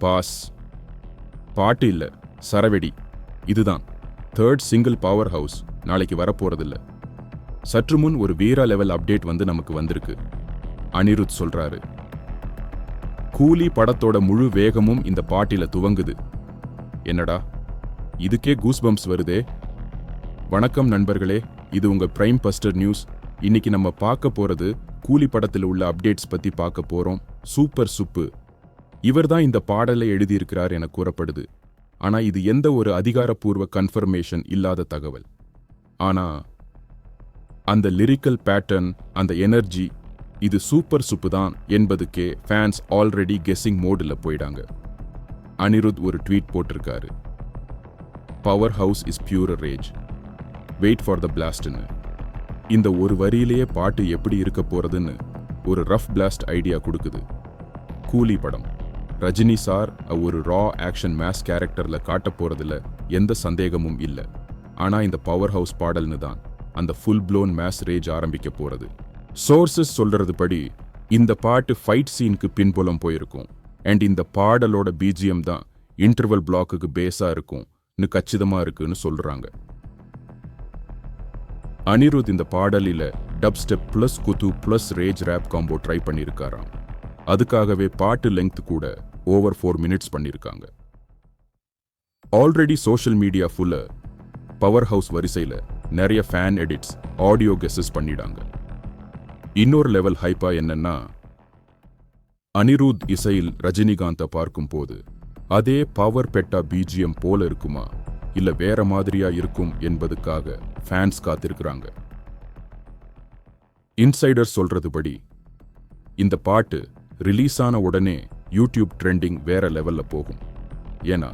Pass, பாட்டு இல்ல, சரவெடி. இதுதான் தேர்ட் சிங்கிள் பவர் ஹவுஸ் நாளைக்கு வரப்போறதில்ல. சற்று முன் ஒரு வீரா லெவல் அப்டேட் நமக்கு வந்திருக்கு. அனிருத் சொல்றாரு, கூலி படத்தோட முழு வேகமும் இந்த பாட்டில துவங்குது. என்னடா, இதுக்கே கூஸ்பம்ப்ஸ் வருதே. வணக்கம் நண்பர்களே, இது உங்க பிரைம் பஸ்டர் நியூஸ். இன்னைக்கு நம்ம பார்க்க போறது கூலி படத்தில் உள்ள அப்டேட்ஸ் பத்தி பார்க்க போறோம். சூப்பர் சுப்பு இவர்தான் இந்த பாடலை எழுதியிருக்கிறார் என கூறப்படுது. ஆனா இது எந்த ஒரு அதிகாரப்பூர்வ கன்ஃபர்மேஷன் இல்லாத தகவல். ஆனா அந்த லிரிக்கல் பேட்டர்ன், அந்த எனர்ஜி, இது சூப்பர் சுப்பு தான் என்பதுக்கே ஃபேன்ஸ் ஆல்ரெடி கெஸ்ஸிங் மோடில் போயிடாங்க. அனிருத் ஒரு ட்வீட் போட்டிருக்காரு, power house is pure rage, wait for the பிளாஸ்ட்னு. இந்த ஒரு வரியிலேயே பாட்டு எப்படி இருக்க போறதுன்னு ஒரு ரஃப் பிளாஸ்ட் ஐடியா கொடுக்குது. கூலி படம், ரஜினி சார் ஒரு ரா ஆக்ஷன் மேஸ் கேரக்டர்ல காட்ட போறதுல எந்த சந்தேகமும் இல்லை. ஆனா இந்த பவர் ஹவுஸ் பாடல்னு தான் அந்த ஃபுல் ப்ளோன் மேஸ் ரேஜ் ஆரம்பிக்க போறது. சோர்சஸ் சொல்றது படி இந்த பாட்டு ஃபைட் சீனுக்கு பின்புலம் போயிருக்கும். அண்ட் இந்த பாடலோட பிஜிஎம் தான் இன்டர்வல் பிளாக்குக்கு பேஸா இருக்கும்னு கச்சிதமா இருக்குன்னு சொல்றாங்க. அனிருத் இந்த பாடலில டப் ஸ்டெப் பிளஸ் குத்து plus rage rap combo try பண்ணியிருக்காராம். அதுக்காகவே பாட்டு லெங்த் கூட ஓவர் 4 மினிட்ஸ் பண்ணியிருக்காங்க. ஆல்ரெடி சோஷியல் மீடியா ஃபுல்ல பவர் ஹவுஸ் வரிசையில் நிறைய ஃபேன் எடிட்ஸ், ஆடியோ கெஸஸ் பண்ணிடாங்க. இன்னொரு லெவல் ஹைப்பா என்னன்னா, அனிருத் இசையில் ரஜினிகாந்தை பார்க்கும் போது அதே பவர் பெட்டா பிஜிஎம் போல இருக்குமா இல்ல வேற மாதிரியா இருக்கும் என்பதுக்காக ஃபேன்ஸ் காத்திருக்கிறாங்க. இன்சைடர் சொல்றதுபடி இந்த பாட்டு ரிலீஸ் ஆன உடனே யூடியூப் ட்ரெண்டிங் வேற லெவல்ல போகும். ஏன்னா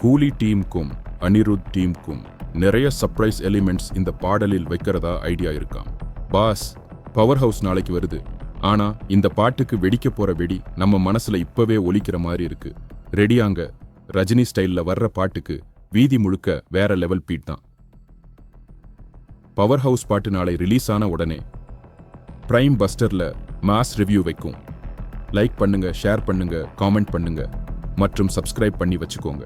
கூலி டீமுக்கும் அனிருத் டீமுக்கும் நிறைய சர்ப்ரைஸ் எலிமெண்ட்ஸ் இந்த பாடலில் வைக்கிறதா ஐடியா இருக்காம். பாஸ், பவர் ஹவுஸ் நாளைக்கு வருது. ஆனா இந்த பாட்டுக்கு வெடிக்க போற வெடி நம்ம மனசுல இப்பவே ஒலிக்கிற மாதிரி இருக்கு. ரெடியாங்க, ரஜினி ஸ்டைல்ல வர்ற பாட்டுக்கு வீதி முழுக்க வேற லெவல் பீட் தான். பவர் ஹவுஸ் பாட்டு நாளை ரிலீஸ் ஆன உடனே பிரைம் பஸ்டர்ல மாஸ் ரிவ்யூ வைக்கும். லைக் பண்ணுங்க, ஷேர் பண்ணுங்க, காமெண்ட் பண்ணுங்க மற்றும் சப்ஸ்கிரைப் பண்ணி வச்சுக்கோங்க.